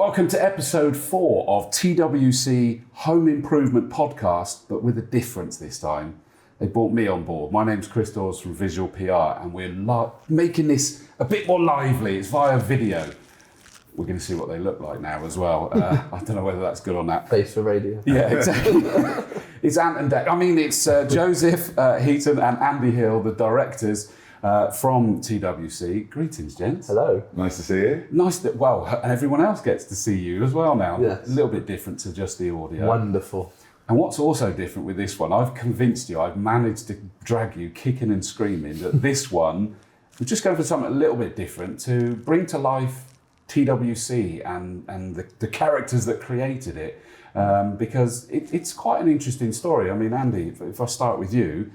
Welcome to episode 4 of TWC Home Improvement podcast, but with a difference this time. They brought me on board. My name's Chris Dawes from Visual PR, and we're making this a bit more lively. It's via video. We're going to see what they look like now as well. I don't know whether that's good or not. Face for radio. Yeah, exactly. It's Ant and Dec. I mean, it's Joseph Heaton and Andy Hill, the directors from TWC. Greetings, gents. Hello. Nice to see you. Nice that, well, and everyone else gets to see you as well now. Yes. A little bit different to just the audio. Wonderful. And what's also different with this one, I've convinced you, I've managed to drag you kicking and screaming that this one, we're just going for something a little bit different to bring to life TWC and the characters that created it, because it's quite an interesting story. I mean, Andy, if I start with you,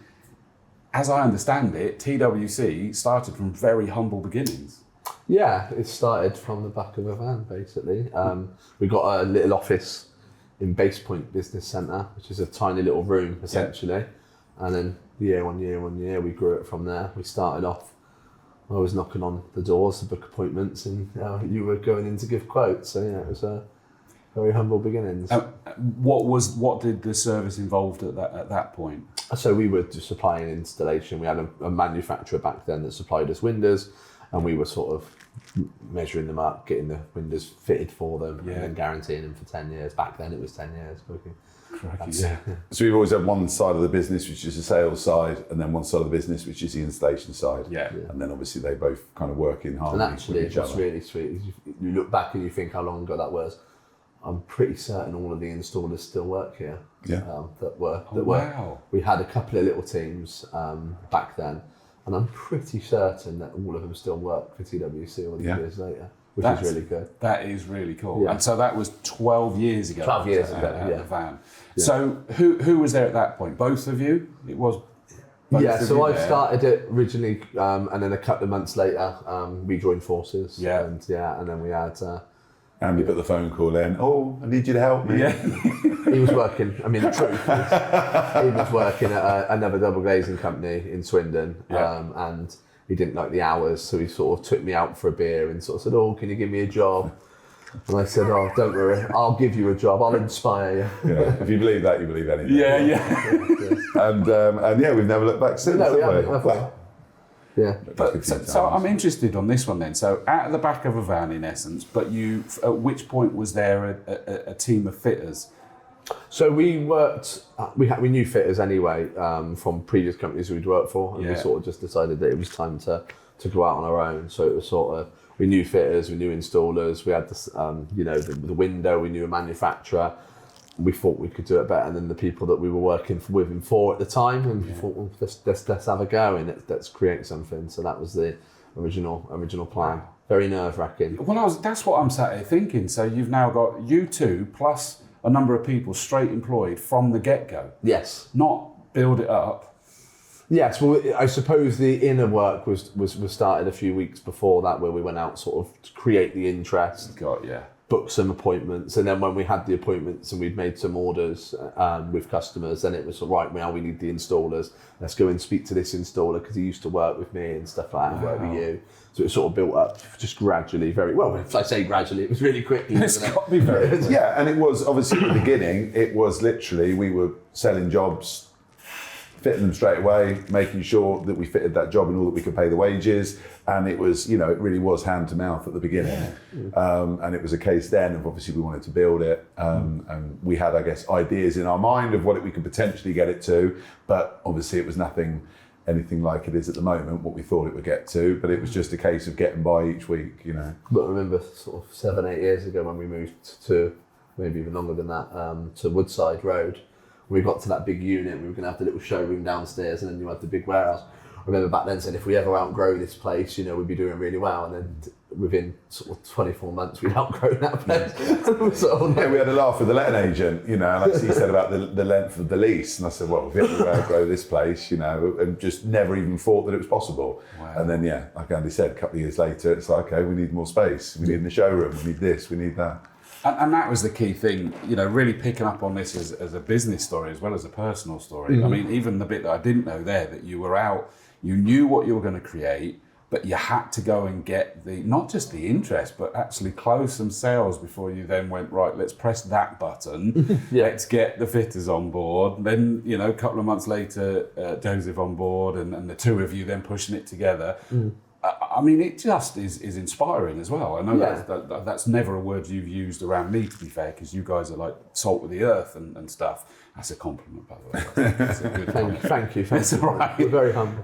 as I understand it, TWC started from very humble beginnings. Yeah, it started from the back of a van, basically. We got a little office in Base Point Business Centre, which is a tiny little room, essentially. Yeah. And then year on year, we grew it from there. We started off, I was knocking on the doors to book appointments, and you were going in to give quotes. So yeah, it was a very humble beginnings. What did the service involved at that point? So we were just supplying installation. We had a manufacturer back then that supplied us windows, and we were sort of measuring them up, getting the windows fitted for them, and then guaranteeing them for 10 years. Back then it was 10 years. Yeah. So we've always had one side of the business, which is the sales side, and then one side of the business, which is the installation side. Yeah. And then obviously they both kind of work in harmony. And actually, with each what's other. really sweet is you look back and you think how long ago that was. I'm pretty certain all of the installers still work here. Yeah. Wow. We had a couple of little teams back then, and I'm pretty certain that all of them still work for TWC all these years later, which is really good. That is really cool. Yeah. And so that was 12 years ago. 12 years ago, at the van. Yeah. So who was there at that point? Both of you? It was. So I started it originally, and then a couple of months later, we joined forces. Yeah. And then we had. Andy put the phone call in. Oh, I need you to help me. Yeah. He was working. I mean, the truth is, he was working at another double glazing company in Swindon, and he didn't like the hours, so he sort of took me out for a beer and sort of said, "Oh, can you give me a job?" And I said, "Oh, don't worry, I'll give you a job. I'll inspire you." Yeah. If you believe that, you believe anything. Yeah. And yeah, we've never looked back since. No, we have haven't. Well, yeah. But so I'm interested on this one then. So at the back of a van, in essence, but you, at which point was there a team of fitters? So we worked. We knew fitters anyway from previous companies we'd worked for, and we sort of just decided that it was time to go out on our own. So it was sort of, we knew fitters, we knew installers, we had this, the window, we knew a manufacturer. We thought we could do it better than the people that we were working with and for at the time, and we thought, well, let's have a go and let's create something. So that was the original plan. Very nerve-wracking. Well, that's what I'm sat here thinking. So you've now got you two plus a number of people straight employed from the get-go. Yes. Not build it up. Yes, well, I suppose the inner work was started a few weeks before that, where we went out sort of to create the interest. Book some appointments, and then when we had the appointments and we'd made some orders with customers, then it was right, now we need the installers. Let's go and speak to this installer because he used to work with me and stuff like that, and work with you. So it sort of built up just gradually, very well. If I say gradually, it was really quickly. It's got to be very quick. Yeah, and it was obviously at the beginning, it was literally, we were selling jobs, fitting them straight away, making sure that we fitted that job and all that we could pay the wages. And it was, it really was hand to mouth at the beginning. And it was a case then of obviously we wanted to build it. And we had, I guess, ideas in our mind of what we could potentially get it to. But obviously it was anything like it is at the moment, what we thought it would get to. But it was just a case of getting by each week, But I remember sort of 7-8 years ago when we moved to, maybe even longer than that, to Woodside Road. We got to that big unit, we were going to have the little showroom downstairs, and then you had the big warehouse. I remember back then saying if we ever outgrow this place, we'd be doing really well. And then within sort of 24 months, we'd outgrown that place. Yeah, we had a laugh with the letting agent, and actually he said about the length of the lease. And I said, well, if we ever outgrow this place, and just never even thought that it was possible. Wow. And then, like Andy said, a couple of years later, it's like, okay, we need more space. We need the showroom, we need this, we need that. And that was the key thing, really picking up on this as a business story as well as a personal story. I mean, even the bit that I didn't know there, that you were out, you knew what you were going to create, but you had to go and get not just the interest, but actually close some sales before you then went, right, let's press that button, let's get the fitters on board. Then, a couple of months later, Joseph on board, and the two of you then pushing it together. I mean, it just is inspiring as well. I know that's never a word you've used around me, to be fair, because you guys are like salt of the earth and stuff. That's a compliment, by the way. That's a good comment. Thank you. That's all right. We're very humble.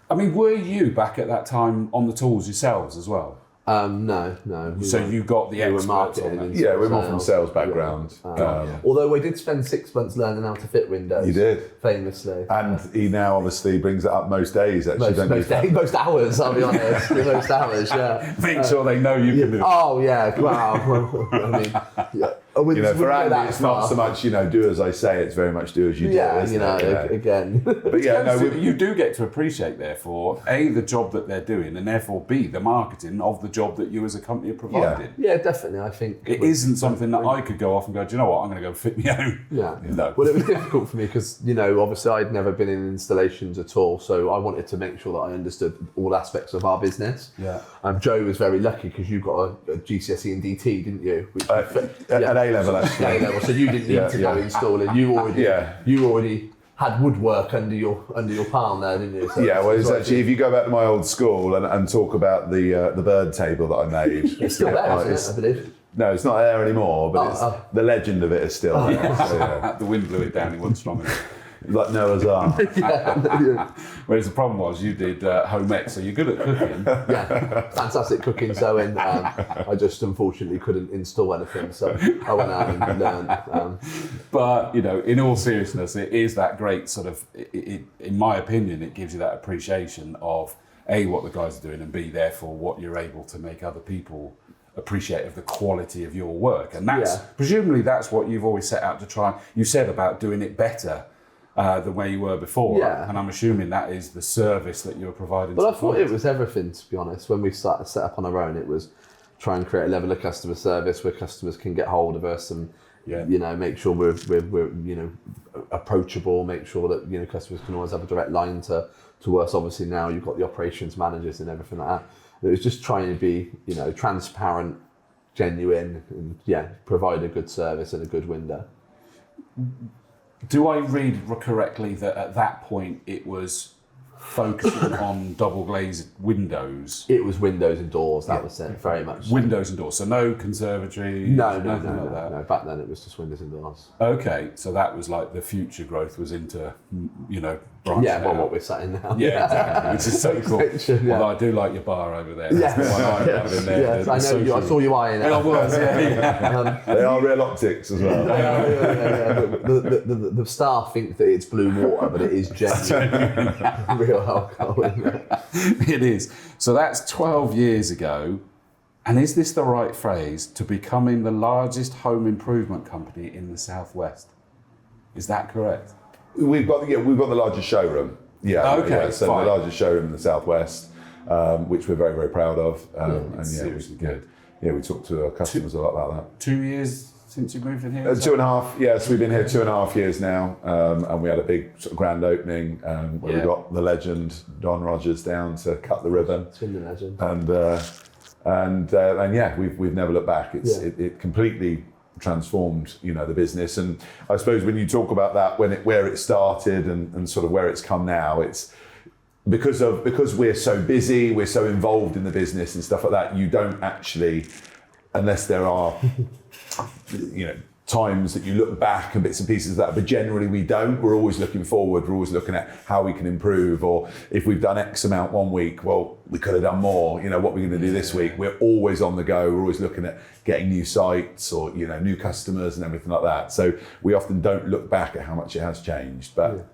I mean, were you back at that time on the tools yourselves as well? No. So you got the experts on that? Yeah, we're more from sales background. Although we did spend 6 months learning how to fit windows. You did. Famously. And he now obviously brings it up most days, actually, Most hours, I'll be honest. Most hours, yeah. Make sure they know you can do it. Oh, yeah. Wow. I mean, for Andy, it's not so much, do as I say, it's very much do as you do. Again. But you do get to appreciate, therefore, A, the job that they're doing, and therefore, B, the marketing of the job that you as a company are providing. Yeah, definitely. I think it isn't something that I could go off and go, do you know what, I'm going to go fit my own. Yeah. No. Well, it was difficult for me because, obviously I'd never been in installations at all. So I wanted to make sure that I understood all aspects of our business. Yeah. Joe was very lucky because you got a GCSE and DT, didn't you? At A-level, actually. A-level, so you didn't need to go installing. You already had woodwork under your palm there, didn't you? So it's actually, if you go back to my old school and talk about the bird table that I made. It's still there, isn't it, I believe? No, it's not there anymore, but the legend of it is still there. So, the wind blew it down, it wasn't strong enough. Like Noah's Ark. Whereas the problem was you did home ec, so you're good at cooking. Yeah, fantastic cooking, sewing. I just unfortunately couldn't install anything, so I went out and learned. But, in all seriousness, it is that great sort of, in my opinion, it gives you that appreciation of A, what the guys are doing, and B, therefore, what you're able to make other people appreciate of the quality of your work. And presumably that's what you've always set out to try. You said about doing it better the way you were before, and I'm assuming that is the service that you're providing. Well, I thought it was everything, to be honest. When we started set up on our own, it was try and create a level of customer service where customers can get hold of us and make sure we're approachable, make sure that customers can always have a direct line to us. Obviously now you've got the operations managers and everything like that. It was just trying to be transparent, genuine, and provide a good service and a good window. Do I read correctly that at that point it was focusing on double glazed windows? It was windows and doors, that was it, very much. Windows and doors, so no conservatory? No, that. No, back then it was just windows and doors. Okay, so that was like the future growth was into, branching out. What we're saying now. Yeah, exactly, which is so cool. Although I do like your bar over there. That's the one I have in there. Yes, I know, I saw you eyeing it. I was, they are real optics as well. The staff think that it's blue water, but it is genuine real alcohol in there. It is. So that's 12 years ago. And is this the right phrase, to becoming the largest home improvement company in the Southwest? Is that correct? We've got the largest showroom. Yeah. Okay. So fine. the largest showroom in the Southwest, which we're very, very proud of. Seriously good. Yeah, we talk to our customers a lot about that. 2 years since you moved in here? 2.5. Yes, we've been here 2.5 years now, and we had a big sort of grand opening where we got the legend Don Rogers down to cut the ribbon. Swindon legend. And we've never looked back. It completely transformed the business. And I suppose when you talk about that, where it started and sort of where it's come now, it's because we're so busy, we're so involved in the business and stuff like that, you don't actually, unless there are times that you look back and bits and pieces of that, but generally we don't. We're always looking forward, we're always looking at how we can improve, or if we've done X amount one week, well, we could have done more, what we're going to do this week. We're always on the go, we're always looking at getting new sites or new customers and everything like that. So we often don't look back at how much it has changed, but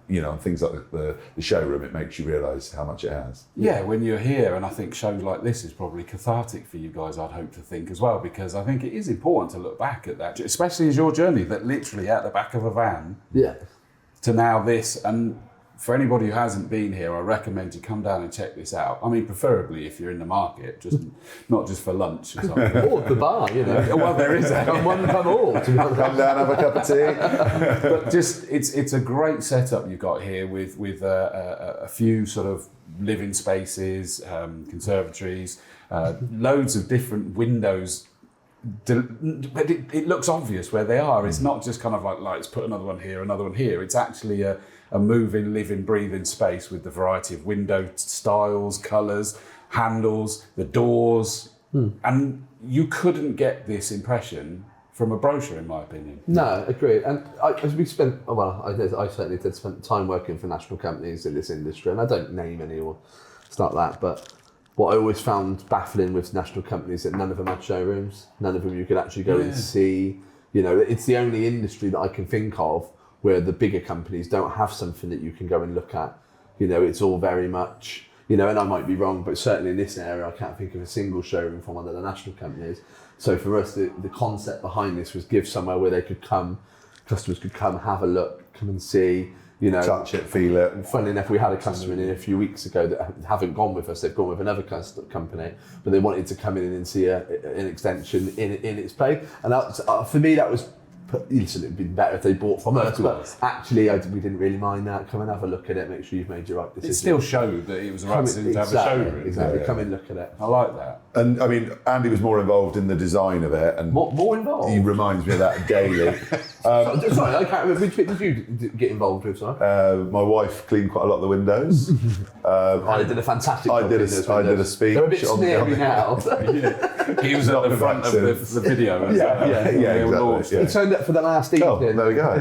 things like the showroom, it makes you realise how much it has. Yeah, when you're here, and I think shows like this is probably cathartic for you guys, I'd hope to think as well, because I think it is important to look back at that, especially as your journey that literally at the back of a van to now this, and for anybody who hasn't been here, I recommend you come down and check this out. I mean, preferably if you're in the market, just not just for lunch or something. Or the bar, you know. Well, there is that. Come one, come all. To be honest. Come down, have a cup of tea. But just it's a great setup you've got here with a few sort of living spaces, conservatories, loads of different windows. But it looks obvious where they are. It's not just kind of like let's put another one here, another one here. It's actually a moving, living, breathing space with the variety of window styles, colours, handles, the doors. And you couldn't get this impression from a brochure, in my opinion. No, agreed. And I certainly did spend time working for national companies in this industry, and I don't name any or stuff like that, but what I always found baffling with national companies is that none of them had showrooms, none of them you could actually go and see. You know, it's the only industry that I can think of where the bigger companies don't have something that you can go and look at. You know, it's all very much, you know, and I might be wrong, but certainly in this area, I can't think of a single showroom from one of the national companies. So for us, the concept behind this was give somewhere where they could come, customers could come, have a look, come and see, you know. Touch it, feel it. And funnily enough, we had a customer in here a few weeks ago that haven't gone with us, they've gone with another company, but they wanted to come in and see an extension in its place. And that, for me, that was, listen, it'd been better if they bought from us, but actually we didn't really mind that. Come and have a look at it, make sure you've made your right decision. It still showed that it was the right decision to have a showroom. Exactly, come and look at it. I like that. And I mean, Andy was more involved in the design of it. And more involved? He reminds me of that daily. Sorry, I can't remember. Which bit did you get involved with, sorry? My wife cleaned quite a lot of the windows. I did a fantastic job. I did a speech. They're a bit sneery now. He was at the front of the video. Yeah, exactly. He turned up for the last evening. Oh, there we go.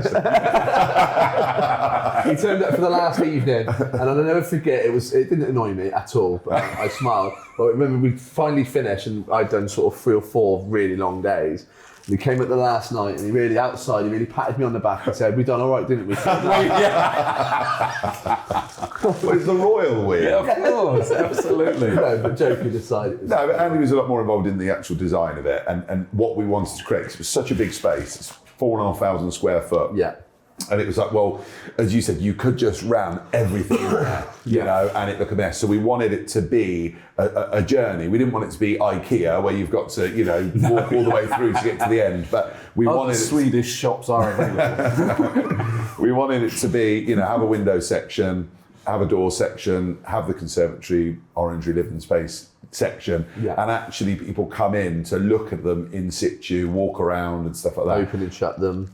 He turned up for the last evening, and I'll never forget. It didn't annoy me at all. But I smiled. But I remember we finally finished, and I'd done sort of 3 or 4 really long days. And he came at the last night, and he really patted me on the back and said, "We done all right, didn't we?" Well, it's the royal we. Yeah, of course, absolutely. No, but joking aside. No, but Andy was a lot more involved in the actual design of it and what we wanted to create. 'Cause it was such a big space. It's 4,500 square foot. Yeah. And it was like, well, as you said, you could just ram everything in there, you know, and it looked a mess. So we wanted it to be a journey. We didn't want it to be IKEA, where you've got to, you know, walk all the way through to get to the end. But we wanted Swedish shops are available. We wanted it to be, you know, have a window section, have a door section, have the conservatory, orangery living space section, and actually people come in to look at them in situ, walk around and stuff like that. Open and shut them.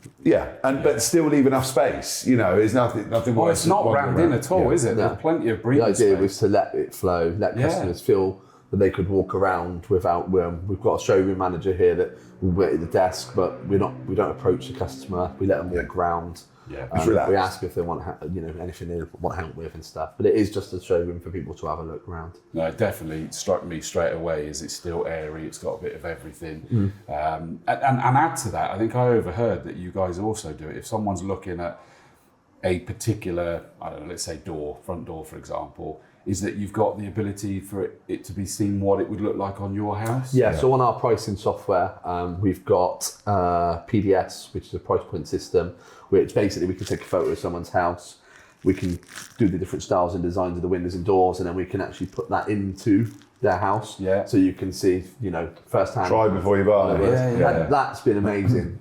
But still leave enough space. You know, there's nothing Well, worse. it's not rammed in at all, is it? No. There's plenty of breathing The idea space. was to let it flow, let customers feel that they could walk around without. We've got a showroom manager here that we wait at the desk, but we don't approach the customer. We let them walk around. Yeah, relaxed. We ask if they want, anything they want help with and stuff. But it is just a showroom for people to have a look around. No, it definitely struck me straight away as it's still airy. It's got a bit of everything. And add to that, I think I overheard that you guys also do it. If someone's looking at a particular, I don't know, let's say front door, for example, is that you've got the ability for it to be seen what it would look like on your house? Yeah, so on our pricing software, we've got PDS, which is a price point system, which basically we can take a photo of someone's house, we can do the different styles and designs of the windows and doors, and then we can actually put that into their house. Yeah. So you can see, firsthand. Try before you buy. And that's been amazing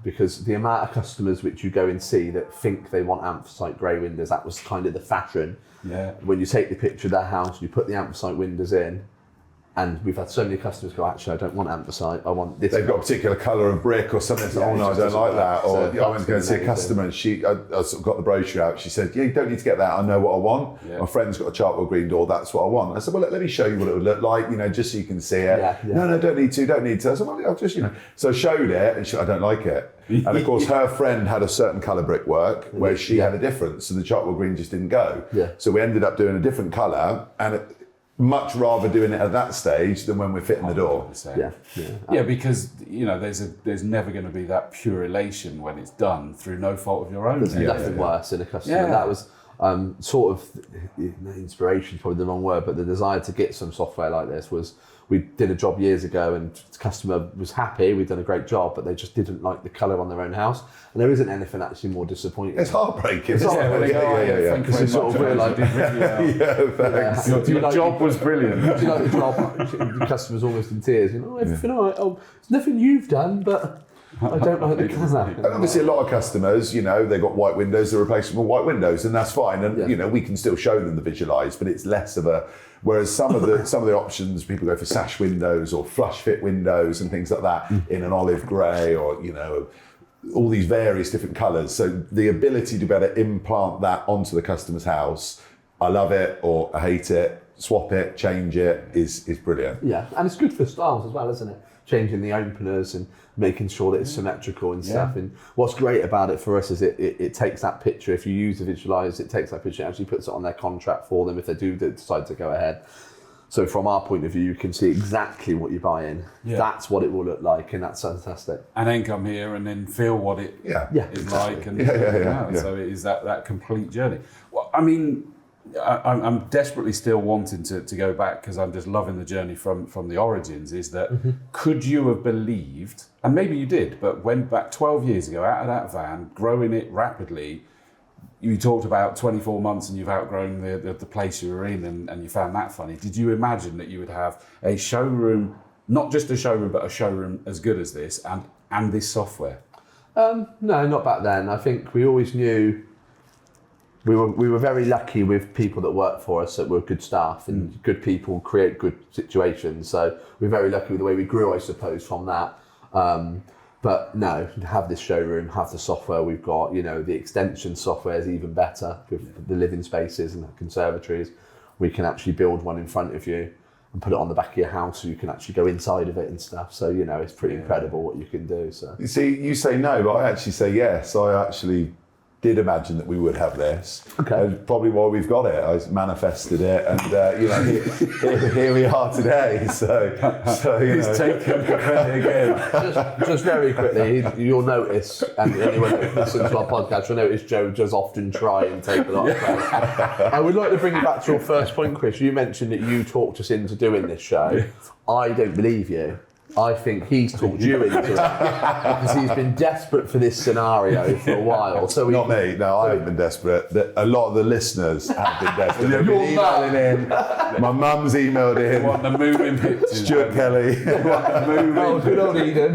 because the amount of customers which you go and see that think they want anthracite grey windows, that was kind of the fashion. Yeah. When you take the picture of their house, you put the anthracite windows in, and we've had so many customers go, actually, I don't want anthracite, I want this. They've got a particular colour of brick or something. Yeah, Oh no, I don't like that. Or So I went to go and see a customer, and I sort of got the brochure out. She said, "Yeah, you don't need to get that. I know what I want. Yeah. My friend's got a charcoal green door. That's what I want." I said, "Well, let me show you what it would look like. Just so you can see it." Yeah. No, don't need to. I said, "Well, I'll just So I showed it, and she said, I don't like it. And of course, her friend had a certain colour brickwork where she had a different, so the charcoal green just didn't go. Yeah. So we ended up doing a different colour, and much rather doing it at that stage than when we're fitting the door. 100%. Yeah, because there's never going to be that pure elation when it's done through no fault of your own. There's nothing worse in a customer. Yeah. That was, sort of inspiration is probably the wrong word, but the desire to get some software like this was, we did a job years ago and the customer was happy, we'd done a great job, but they just didn't like the colour on their own house. And there isn't anything actually more disappointing. It's heartbreaking. It's heartbreaking. Because you sort of realise, thanks. Your job was brilliant. do you like the job? The customer's almost in tears. You know, everything all right. Oh, it's nothing you've done, but I don't like the colour. And obviously a lot of customers, you know, they've got white windows, they're replacing with white windows, and that's fine. And you know, we can still show them the visualise, but it's less of a. Whereas some of the options, people go for sash windows or flush fit windows and things like that in an olive grey, or you know, all these various different colours. So the ability to be able to implant that onto the customer's house, I love it or I hate it, swap it, change it, is brilliant. Yeah, and it's good for styles as well, isn't it? Changing the openers and making sure that it's symmetrical and stuff. And what's great about it for us is it takes that picture. If you use the visualise, it takes that picture and actually puts it on their contract for them if they do decide to go ahead. So from our point of view, you can see exactly what you're buying. Yeah. That's what it will look like, and that's fantastic. And then come here and then feel what it is exactly. like. And so it is that complete journey. Well, I mean, I'm desperately still wanting to go back, because I'm just loving the journey from the origins, is that could you have believed, and maybe you did, but went back 12 years ago out of that van, growing it rapidly. You talked about 24 months and you've outgrown the place you were in, and you found that funny. Did you imagine that you would have a showroom, not just a showroom, but a showroom as good as this and this software? No, not back then. I think we always knew we were very lucky with people that work for us that were good staff, and good people create good situations. So we're very lucky with the way we grew, I suppose, from that. But no, have this showroom, have the software we've got, you know, the extension software is even better with the living spaces and the conservatories. We can actually build one in front of you and put it on the back of your house so you can actually go inside of it and stuff. So, you know, it's pretty incredible what you can do. So you see, you say no, but I actually say yes. I actually did imagine that we would have this. Okay. Probably why we've got it. I manifested it, and you know, here we are today. So you He's know. taken the credit again. just very quickly, you'll notice, and anyone that listens to our podcast will notice Joe does often try and take a lot of credit. I would like to bring you back to your first point, Chris. You mentioned that you talked us into doing this show. I don't believe you. I think he's talked you into it because he's been desperate for this scenario for a while. So Not me. No, I haven't been desperate. A lot of the listeners have been desperate. They've been emailing in. My mum's emailed in. Want the moving pictures. Stuart Kelly. Oh, good old Eden.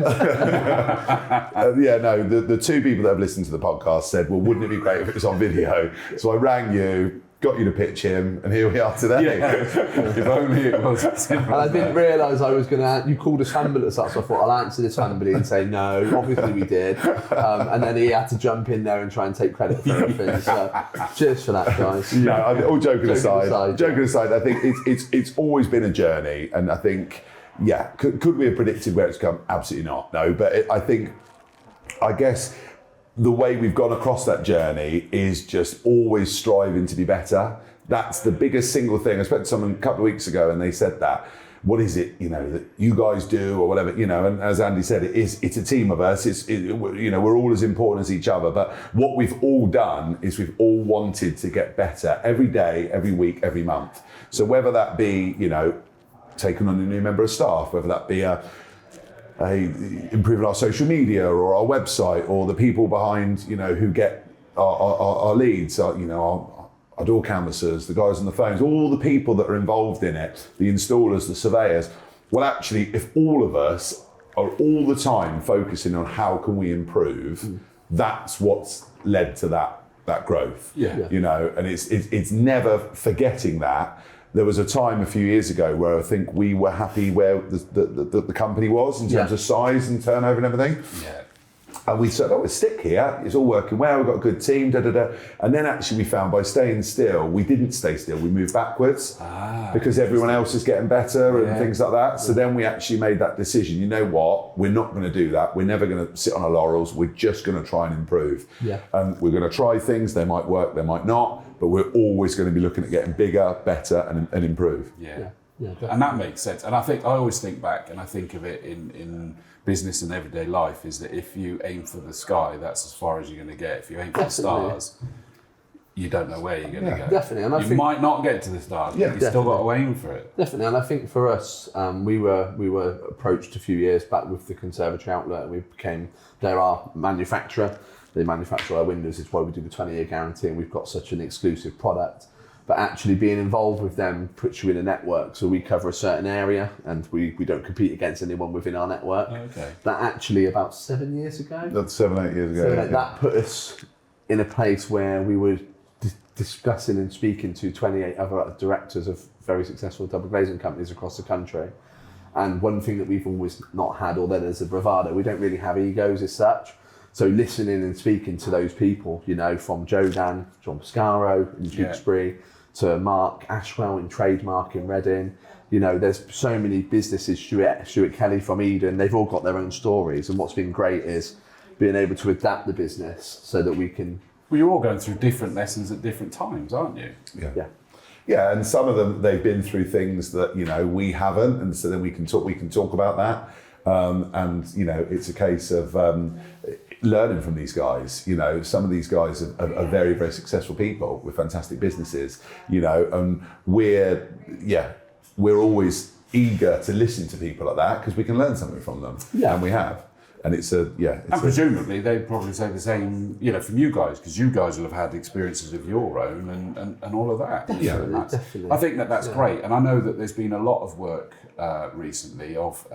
The two people that have listened to the podcast said, well, wouldn't it be great if it was on video? So I rang you, got you to pitch him, and here we are today. Yeah. If only it was simple. And I didn't realise I was going to. You called us fanboys up, so I thought I'll answer this fanboy and say no. Obviously we did, and then he had to jump in there and try and take credit for everything. So cheers for that, guys. No, all joking aside, I think it's always been a journey, and I think could we have predicted where it's come? Absolutely not. No, but I guess. The way we've gone across that journey is just always striving to be better. That's the biggest single thing. I spoke to someone a couple of weeks ago and they said that. What is it, you know, that you guys do or whatever, you know, and as Andy said, it's a team of us. You know, we're all as important as each other. But what we've all done is we've all wanted to get better every day, every week, every month. So whether that be, you know, taking on a new member of staff, whether that be improving our social media or our website, or the people behind, you know, who get our leads, you know, our door canvassers, the guys on the phones, all the people that are involved in it, the installers, the surveyors. Well, actually, if all of us are all the time focusing on how can we improve, that's what's led to that growth. Yeah. You know, and it's never forgetting that. There was a time a few years ago where I think we were happy where the company was in terms of size and turnover and everything. Yeah. And we said, we'll stick here. It's all working well. We've got a good team, And then actually we found by staying still, we didn't stay still. We moved backwards because everyone else is getting better and things like that. So then we actually made that decision. You know what? We're not going to do that. We're never going to sit on our laurels. We're just going to try and improve. Yeah. And we're going to try things. They might work, they might not. But we're always going to be looking at getting bigger, better and improve. Yeah, and that makes sense. And I always think back and I think of it in business and everyday life, is that if you aim for the sky, that's as far as you're going to get. If you aim for the stars, you don't know where you're going to go. Definitely, and I you think might not get to the start. Yeah, you still got to aim for it. definitely, and I think for us, we were approached a few years back with the conservatory outlet, and we became they're our manufacturer. They manufacture our windows. It's why we do the 20-year guarantee, and we've got such an exclusive product. But actually being involved with them puts you in a network. So we cover a certain area, and we don't compete against anyone within our network. Okay. That actually about 7 years ago. That's 7-8 years ago. So yeah. that put us in a place where we were discussing and speaking to 28 other directors of very successful double glazing companies across the country. And one thing that we've always not had, although there's a bravado, we don't really have egos as such. So listening and speaking to those people, you know, from Jodan, John Pascaro in Tewkesbury, to Mark Ashwell in Trademark in Reading. You know, there's so many businesses, Stuart Kelly from Eden, they've all got their own stories. And what's been great is being able to adapt the business so that we can... Well, you're all going through different lessons at different times, aren't you? Yeah, and some of them, they've been through things that, you know, we haven't, and so then we can talk about that. And, you know, it's a case of learning from these guys. You know, some of these guys are very, very successful people with fantastic businesses, you know, and we're always eager to listen to people like that because we can learn something from them. Yeah. And we have. And and presumably they'd probably say the same, you know, from you guys, because you guys will have had experiences of your own and all of that. Definitely. I think that's great. And I know that there's been a lot of work recently of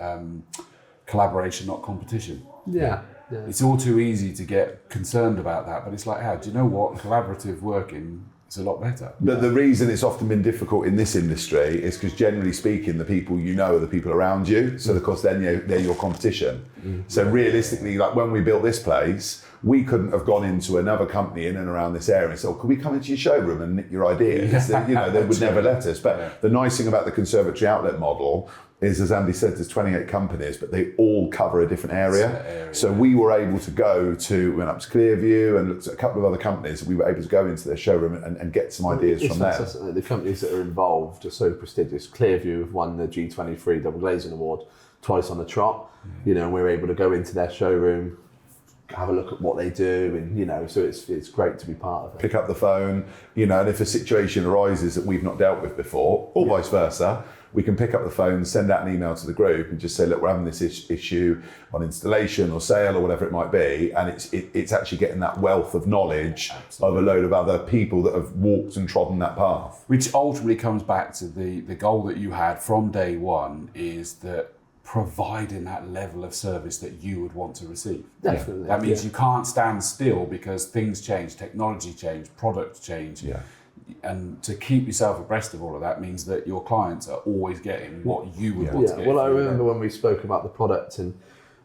collaboration, not competition. Yeah. It's all too easy to get concerned about that, but it's like, do you know what? Collaborative working is a lot better. But the reason it's often been difficult in this industry is because generally speaking, the people you know are the people around you. So of course, then they're your competition. So realistically, like when we built this place, we couldn't have gone into another company in and around this area and said, could we come into your showroom and nick your ideas? You know, they would never let us. But the nice thing about the conservatory outlet model is, as Andy said, there's 28 companies, but they all cover a different area. So we were able to go to, went up to Clearview and looked at a couple of other companies. We were able to go into their showroom and get some ideas from there. The companies that are involved are so prestigious. Clearview have won the G23 Double Glazing Award twice on the trot. You know, and we're able to go into their showroom, have a look at what they do, and you know, so it's great to be part of it. Pick up the phone, you know, and if a situation arises that we've not dealt with before, or vice versa, we can pick up the phone, send out an email to the group and just say, look, we're having this issue on installation or sale or whatever it might be. And it's actually getting that wealth of knowledge of a load of other people that have walked and trodden that path. Which ultimately comes back to the goal that you had from day one, is that providing that level of service that you would want to receive. Definitely. That means you can't stand still because things change, technology change, products change. And to keep yourself abreast of all of that means that your clients are always getting what you would want to get. Well, I remember when we spoke about the product, and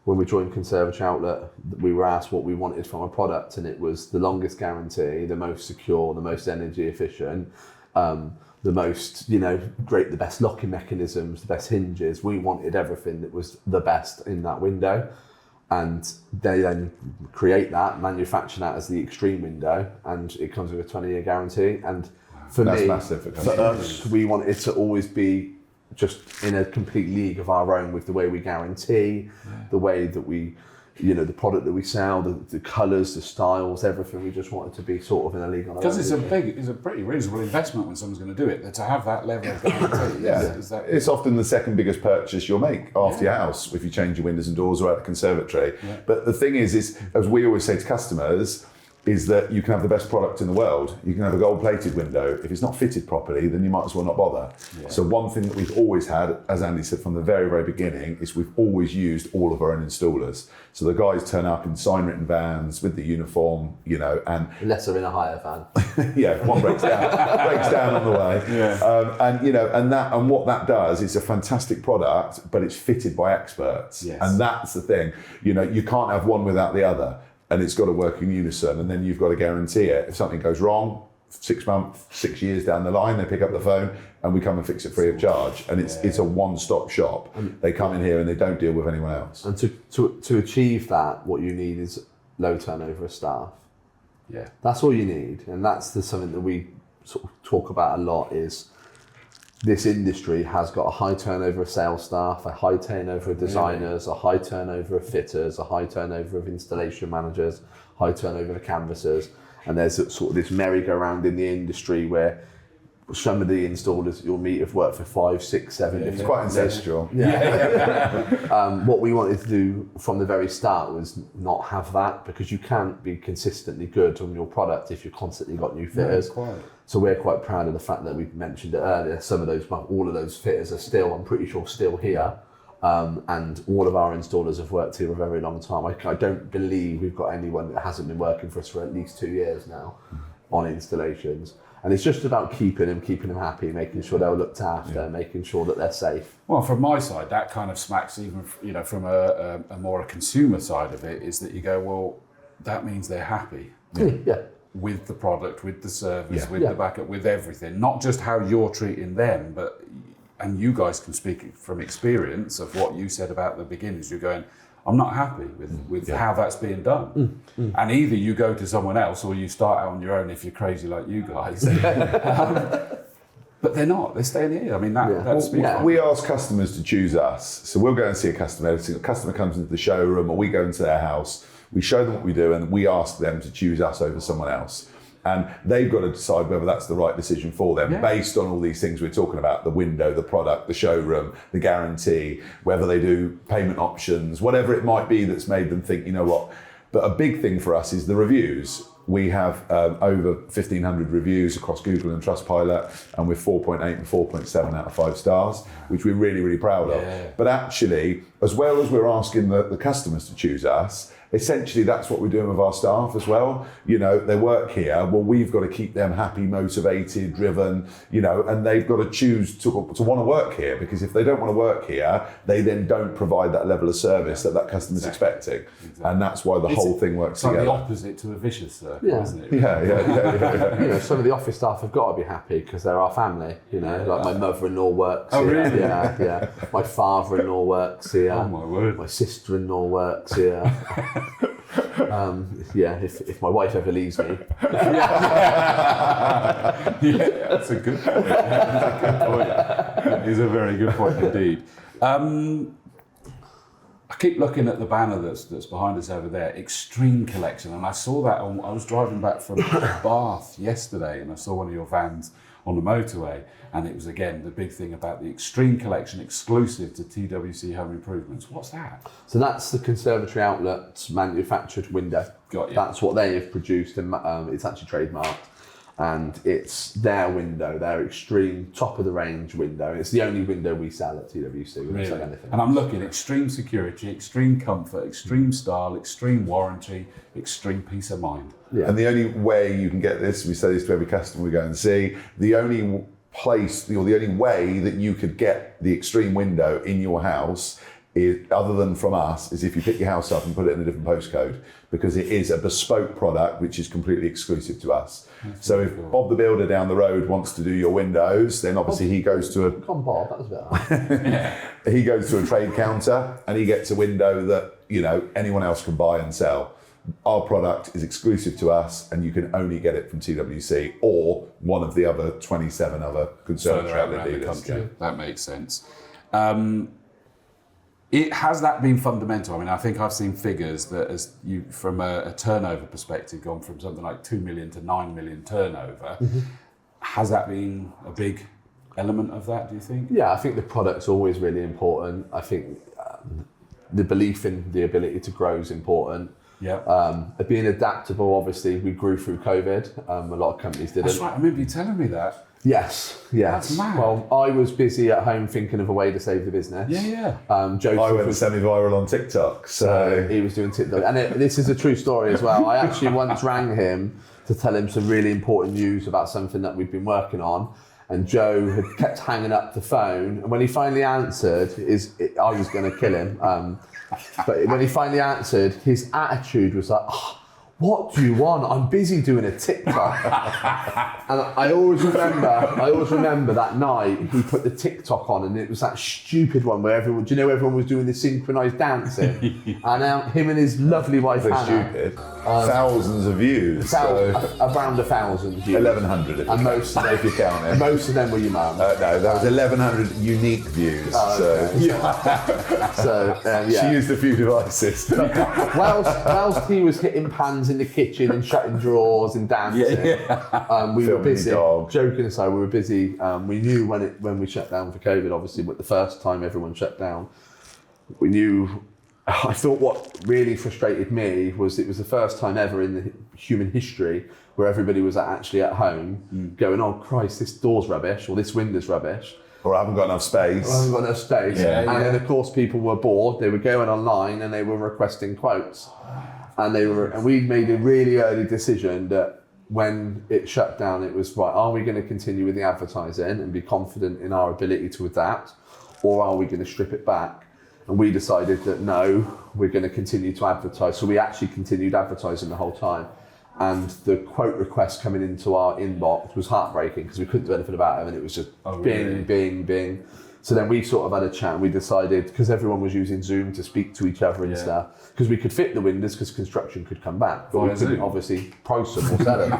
when we joined Conservatory Outlet, we were asked what we wanted from a product, and it was the longest guarantee, the most secure, the most energy efficient, the most, you know, the best locking mechanisms, the best hinges. We wanted everything that was the best in that window. And they then create that, manufacture that as the extreme window, and it comes with a 20-year guarantee. And for us, we want it to always be just in a complete league of our own with the way we guarantee, the way that we, you know, the product that we sell, the colours, the styles, everything. We just want it to be sort of in a league on our own. Because it's a pretty reasonable investment when someone's going to do it, to have that level of guarantee. It's often the second biggest purchase you'll make after your house if you change your windows and doors or out the conservatory. But the thing is, as we always say to customers, is that you can have the best product in the world. You can have a gold-plated window. If it's not fitted properly, then you might as well not bother. So one thing that we've always had, as Andy said from the very, very beginning, is we've always used all of our own installers. So the guys turn up in sign-written vans with the uniform, you know, and... Unless they're in a hire van. One breaks down on the way. And, you know, and what that does is a fantastic product, but it's fitted by experts. And that's the thing. You know, you can't have one without the other. And it's got to work in unison, and then you've got to guarantee it. If something goes wrong, 6 months, 6 years down the line, they pick up the phone and we come and fix it free of charge. And it's a one-stop shop. They come in here and they don't deal with anyone else. And to achieve that, what you need is low turnover of staff. That's all you need, and that's something that we sort of talk about a lot. Is this industry has got a high turnover of sales staff, a high turnover of designers, a high turnover of fitters, a high turnover of installation managers, high turnover of canvassers. And there's sort of this merry-go-round in the industry where some of the installers you'll meet have worked for 5, 6, 7 different. It's quite ancestral. What we wanted to do from the very start was not have that, because you can't be consistently good on your product if you've constantly got new fitters. So we're quite proud of the fact that we mentioned it earlier. All of those fitters are still, I'm pretty sure, still here. And all of our installers have worked here a very long time. I don't believe we've got anyone that hasn't been working for us for at least 2 years now on installations. And it's just about keeping them happy, making sure they're looked after, making sure that they're safe. Well, from my side, that kind of smacks even, from a more a consumer side of it, is that you go, well, that means they're happy with the product, with the service, with the backup, with everything. Not just how you're treating them, but, and you guys can speak from experience of what you said about the beginnings. You're going, I'm not happy with how that's being done. And either you go to someone else or you start out on your own if you're crazy like you guys. But they're not, they're staying here. I mean, that's we ask customers to choose us. So we'll go and see a customer. A customer comes into the showroom or we go into their house, we show them what we do and we ask them to choose us over someone else. And they've got to decide whether that's the right decision for them based on all these things we're talking about, the window, the product, the showroom, the guarantee, whether they do payment options, whatever it might be that's made them think, you know what. But a big thing for us is the reviews. We have over 1,500 reviews across Google and Trustpilot, and we're 4.8 and 4.7 out of 5 stars, which we're really, really proud of. But actually, as well as we're asking the customers to choose us, essentially that's what we're doing with our staff as well. They work here, well, we've got to keep them happy, motivated, driven, and they've got to choose to want to work here, because if they don't want to work here, they then don't provide that level of service that customer's expecting. And that's why the whole thing works together. It's like the opposite to a vicious circle, isn't it? Yeah. Some of the office staff have got to be happy because they're our family, like my mother-in-law works here. Really? Yeah. My father-in-law works here. Oh my word. My sister-in-law works here. If my wife ever leaves me. That's a good point. That is a very good point indeed. I keep looking at the banner that's behind us over there, Extreme Collection, and I saw that I was driving back from Bath yesterday and I saw one of your vans on the motorway, and it was again the big thing about the Extreme Collection exclusive to TWC Home Improvements. What's that? So that's the Conservatory Outlet's manufactured window. Got you. That's what they have produced, and it's actually trademarked. And it's their window, their extreme top of the range window. It's the only window we sell at TWC. We don't sell anything. And I'm looking extreme security, extreme comfort, extreme style, extreme warranty, extreme peace of mind. Yeah. And the only way you can get this, we say this to every customer we go and see, the only place, or the only way that you could get the extreme window in your house other than from us, is if you pick your house up and put it in a different postcode, because it is a bespoke product which is completely exclusive to us. So if Bob the builder down the road wants to do your windows, then obviously he goes to Come on, Bob, that was better. he goes to a trade counter and he gets a window that anyone else can buy and sell. Our product is exclusive to us, and you can only get it from TWC or one of the other 27 other conservatory outlet dealers. That makes sense. Has that been fundamental? I mean, I think I've seen figures that, as you, from a turnover perspective, gone from something like 2 million to 9 million turnover. Has that been a big element of that, do you think? Yeah, I think the product's always really important. I think the belief in the ability to grow is important. Yeah. Being adaptable, obviously, we grew through COVID. A lot of companies didn't. That's right, I remember you telling me that. Yes. That's mad. Well, I was busy at home thinking of a way to save the business. Joseph I went semi-viral on TikTok, so he was doing TikTok, and this is a true story as well. I actually once rang him to tell him some really important news about something that we've been working on, and Joe had kept hanging up the phone, and when he finally answered, I was going to kill him. But when he finally answered, his attitude was like, what do you want? I'm busy doing a TikTok. And I always remember that night he put the TikTok on, and it was that stupid one where everyone was doing the synchronized dancing. And him and his lovely wife Hannah. Stupid. Thousands of views. Around 1,000 views. 1,100 and most of them, if you count it. Most of them were your mum. No, that was 1,100 unique views. So she used a few devices. whilst he was hitting pans hands in the kitchen and shutting drawers and dancing. We were busy. Joking aside, we were busy. We knew when we shut down for COVID, obviously, but the first time everyone shut down, we knew. I thought what really frustrated me was it was the first time ever in the human history where everybody was actually at home going, "Oh Christ, this door's rubbish," or "This window's rubbish." Or I haven't got enough space. And then of course people were bored. They were going online and they were requesting quotes. And we made a really early decision that when it shut down, it was right, are we going to continue with the advertising and be confident in our ability to adapt, or are we going to strip it back? And we decided that no, we're going to continue to advertise. So we actually continued advertising the whole time. And the quote request coming into our inbox was heartbreaking because we couldn't do anything about it, and it was just bing. So then we sort of had a chat and we decided, because everyone was using Zoom to speak to each other and stuff, because we could fit the windows because construction could come back, but we couldn't obviously price them or sell them.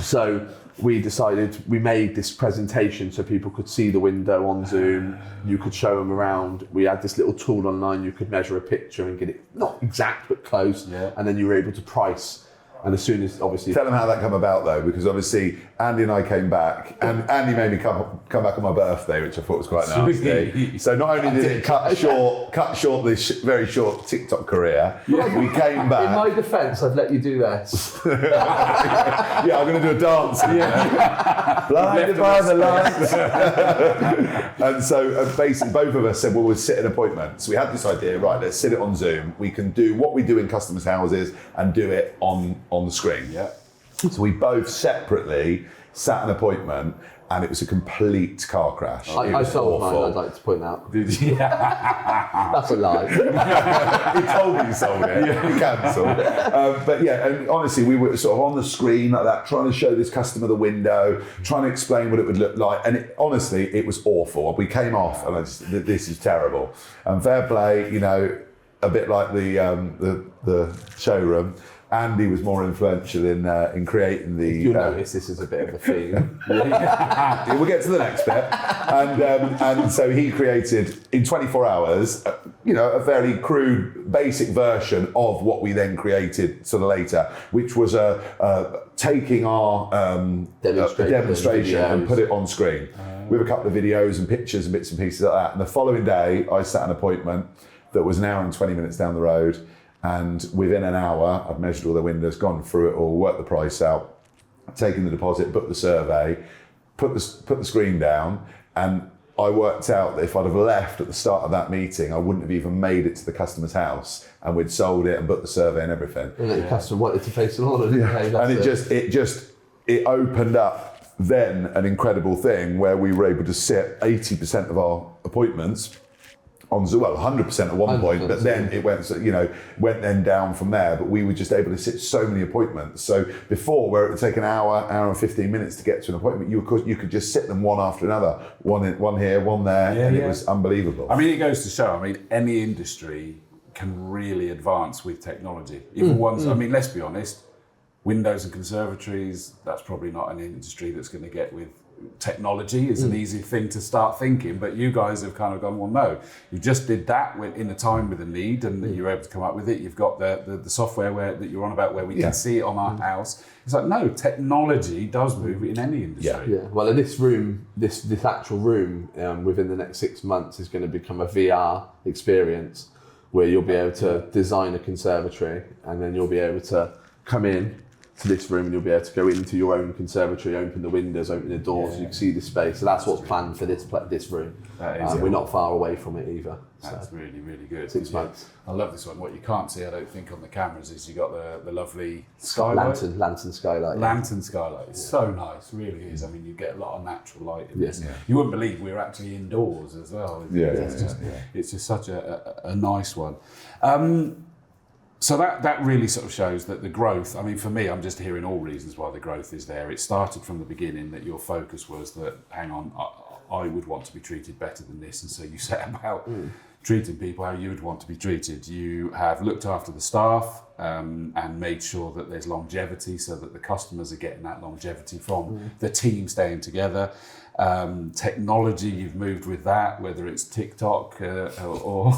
So we decided, we made this presentation so people could see the window on Zoom, you could show them around. We had this little tool online, you could measure a picture and get it, not exact, but close, and then you were able to price. And as soon as, obviously... Tell them how that came about, though, because obviously Andy and I came back, and Andy made me come back on my birthday, which I thought was quite nasty. So not only did it cut short this very short TikTok career, we came back... In my defence, I've let you do this. I'm going to do a dance. Blinded by the lights. And so basically both of us said, well, we'll sit an appointment. So we had this idea, right, let's sit it on Zoom. We can do what we do in customers' houses and do it on the screen. So we both separately sat an appointment, and it was a complete car crash. I sold mine, I'd like to point out. Did you? That's a lie. He told me you sold it. He cancelled. But yeah, and honestly, we were sort of on the screen like that, trying to show this customer the window, trying to explain what it would look like, and honestly, it was awful. We came off, and this is terrible. And fair play, you know, a bit like the showroom. Andy was more influential in creating the... You'll notice this is a bit of a theme. We'll get to the next bit. And so he created, in 24 hours, a fairly crude, basic version of what we then created sort of later, which was taking our demonstration and put it on screen with a couple of videos and pictures and bits and pieces like that. And the following day, I sat an appointment that was an hour and 20 minutes down the road. And within an hour, I've measured all the windows, gone through it all, worked the price out, taken the deposit, booked the survey, put the screen down, and I worked out that if I'd have left at the start of that meeting, I wouldn't have even made it to the customer's house, and we'd sold it and booked the survey and everything. And the customer wanted to place an order, didn't they? And it opened up then an incredible thing where we were able to sit 80% of our appointments on Zoom, well, 100% at one point, but then it went then down from there. But we were just able to sit so many appointments. So before, where it would take an hour and 15 minutes to get to an appointment, you could just sit them one after another, one here, one there, and it was unbelievable. I mean, it goes to show. I mean, any industry can really advance with technology. Even ones. I mean, let's be honest. Windows and conservatories. That's probably not an industry that's going to get with. Technology is an easy thing to start thinking, but you guys have kind of gone, well, no, you just did that in a time with a need, and you're able to come up with it. You've got the software that you're on about where we can see it on our house. It's like, no, technology does move in any industry. Well, in this room, this actual room, within the next 6 months is going to become a VR experience where you'll be able to design a conservatory, and then you'll be able to come in to this room and you'll be able to go into your own conservatory, open the windows, open the doors, you can see the space. So that's what's planned for this room. We're not far away from it either. That's really, really good. 6 months. I love this one. What you can't see, I don't think, on the cameras is you got the lovely skylight. Lantern skylight. Lantern skylight. It's so nice, really is. I mean, you get a lot of natural light in this. You wouldn't believe we're actually indoors as well. It's just such a nice one. So that really sort of shows that the growth, I mean, for me, I'm just hearing all reasons why the growth is there. It started from the beginning that your focus was that, hang on, I would want to be treated better than this. And so you set about treating people how you would want to be treated. You have looked after the staff. and made sure that there's longevity so that the customers are getting that longevity from the team staying together. Technology, you've moved with that, whether it's TikTok or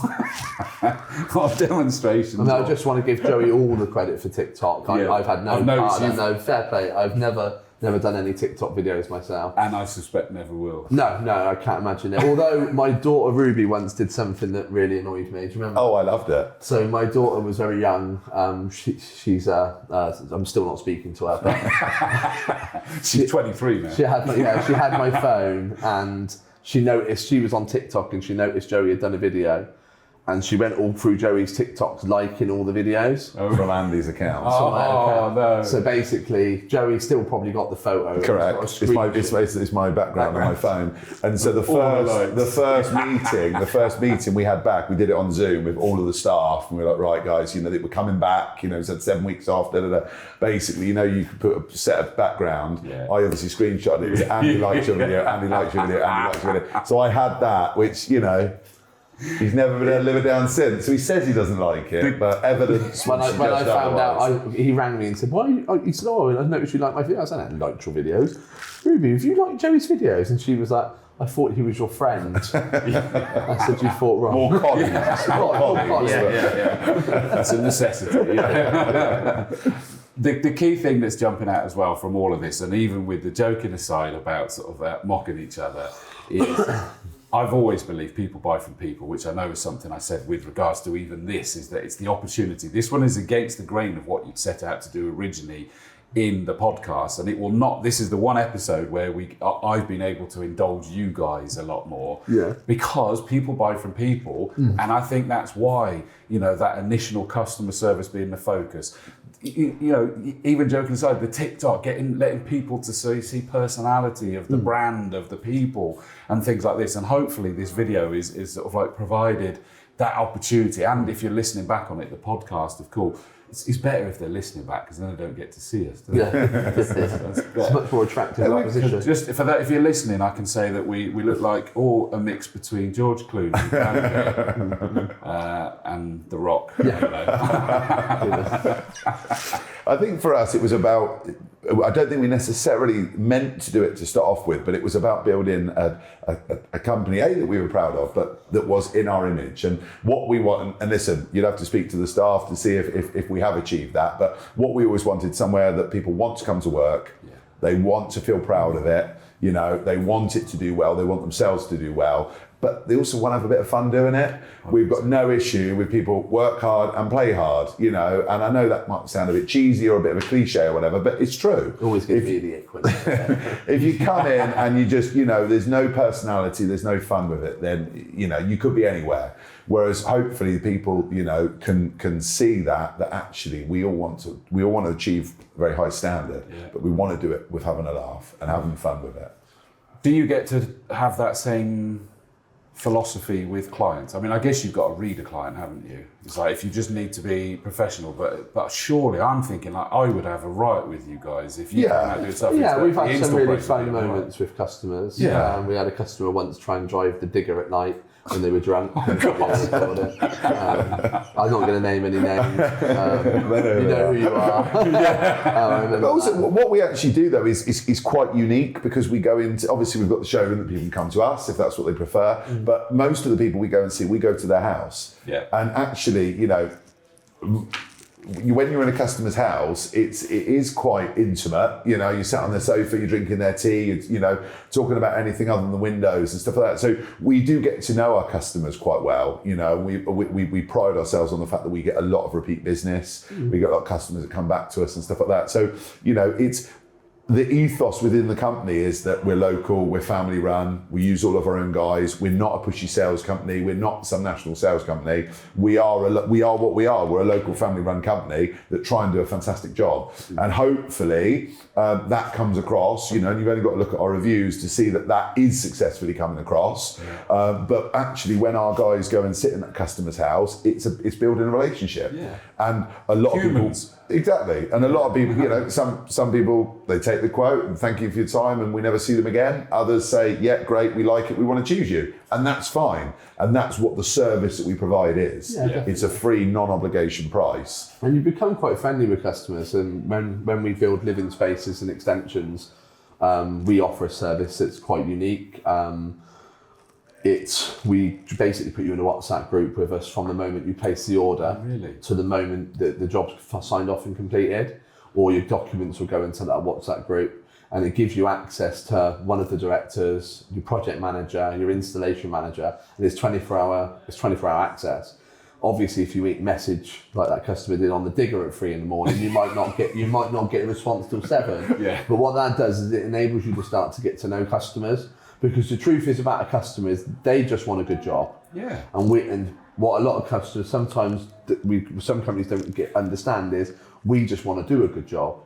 demonstrations. I mean, I just want to give Joey all the credit for TikTok. I've had no part of that, no fair play. I've never done any TikTok videos myself. And I suspect never will. No, I can't imagine it. Although my daughter Ruby once did something that really annoyed me. Do you remember? Oh, I loved it. So my daughter was very young. She's I'm still not speaking to her, but she's 23 now. She had my phone, and she noticed she was on TikTok, and she noticed Joey had done a video. And she went all through Joey's TikToks, liking all the videos. From Andy's account. No. So basically, Joey still probably got the photo. Correct. It's my background on my phone. And so the first meeting we had back, we did it on Zoom with all of the staff, and we were like, right, guys, they were coming back. We had 7 weeks off. Basically, you could put a set of background. Yeah. I obviously screenshot it. It was Andy liked your video. Andy liked your video. Andy liked your video. So I had that, which he's never been able to live it down since. So he says he doesn't like it, but evidence. When I found out, he rang me and said, "Why?" He said, "Oh, I noticed you like my videos." I said, "I don't like your videos." Ruby, have you liked Joey's videos? And she was like, "I thought he was your friend." I said, "You thought wrong." More colleagues. That's a necessity. The key thing that's jumping out as well from all of this, and even with the joking aside about sort of mocking each other, is I've always believed people buy from people, which I know is something I said with regards to even this, is that it's the opportunity. This one is against the grain of what you'd set out to do originally in the podcast, and it will not. This is the one episode where I've been able to indulge you guys a lot more, because people buy from people, and I think that's why that initial customer service being the focus. Even joking aside, the TikTok letting people to see personality of the brand, of the people, and things like this. And hopefully, this video is sort of like provided that opportunity. And if you're listening back on it, the podcast, of course. It's better if they're listening back, because then they don't get to see us. It's much more attractive proposition. Just for that, if you're listening, I can say that we look like a mix between George Clooney and The Rock. I think for us it was about, I don't think we necessarily meant to do it to start off with, but it was about building a company, that we were proud of, but that was in our image. And what we want, and listen, you'd have to speak to the staff to see if we have achieved that, but what we always wanted, somewhere that people want to come to work, they want to feel proud of it, they want it to do well, they want themselves to do well, but they also want to have a bit of fun doing it. We've got no issue with people work hard and play hard, and I know that might sound a bit cheesy or a bit of a cliche or whatever, but it's true. Always give me the equivalent. If you come in and you just, there's no personality, there's no fun with it, then, you could be anywhere. Whereas hopefully people, can see that actually we all want to achieve a very high standard, but we want to do it with having a laugh and having fun with it. Do you get to have that same philosophy with clients? I mean, I guess you've got to read a client, haven't you? It's like, if you just need to be professional, but surely I'm thinking like I would have a riot with you guys if you come out doing stuff. Yeah, we've had some really fun moments with customers. Yeah, we had a customer once try and drive the digger at night when they were drunk. I'm not going to name any names. You know who you are. But also, what we actually do though is quite unique, because we go into, obviously we've got the showroom that people can come to us if that's what they prefer, but most of the people we go and see, we go to their house. And actually, when you're in a customer's house, it is quite intimate. You sat on their sofa, you're drinking their tea, you're talking about anything other than the windows and stuff like that. So we do get to know our customers quite well. We pride ourselves on the fact that we get a lot of repeat business. We get a lot of customers that come back to us and stuff like that. So it's the ethos within the company is that we're local, we're family run, we use all of our own guys, we're not a pushy sales company, we're not some national sales company, we are what we are, we're a local family run company that try and do a fantastic job. And hopefully that comes across, and you've only got to look at our reviews to see that is successfully coming across. But actually when our guys go and sit in that customer's house, it's building a relationship. And a lot of people... Exactly. And a lot of people, you know, some people, they take the quote and thank you for your time and we never see them again. Others say, yeah, great, we like it, we want to choose you. And that's fine. And that's what the service that we provide is. Yeah. It's a free, non-obligation price. And you become quite friendly with customers. And when we build living spaces and extensions, we offer a service that's quite unique. We basically put you in a WhatsApp group with us from the moment you place the order to the moment that the job's signed off and completed. All your documents will go into that WhatsApp group, and it gives you access to one of the directors, your project manager, your installation manager, and it's 24-hour access. Obviously, if you message like that customer did on the digger at 3 a.m, you might not get a response till 7. Yeah. But what that does is it enables you to start to get to know customers. Because the truth is about a customer is they just want a good job. Yeah. And what a lot of customers sometimes some companies don't understand is we just want to do a good job.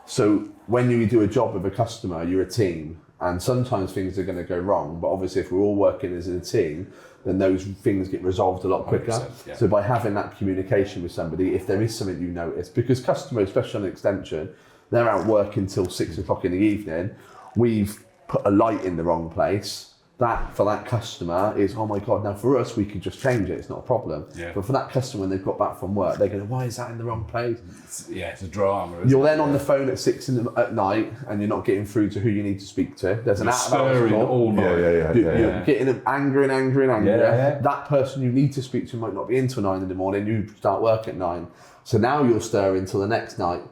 So when you do a job with a customer, you're a team, and sometimes things are going to go wrong. But obviously, if we're all working as a team, then those things get resolved a lot quicker. Yeah. So by having that communication with somebody, if there is something you notice, because customers, especially on an extension, they're out working till 6 o'clock in the evening. We've put a light in the wrong place. That for that customer is, oh my God, now for us, we could just change it, it's not a problem. Yeah. But for that customer, when they've got back from work, they're going, why is that in the wrong place? It's a drama. You're then on the phone at 6 at night and you're not getting through to who you need to speak to. There's an out of hours call. all night. You're getting angry. Yeah. That person you need to speak to might not be in till 9 in the morning, you start work at 9. So now you're stirring till the next night.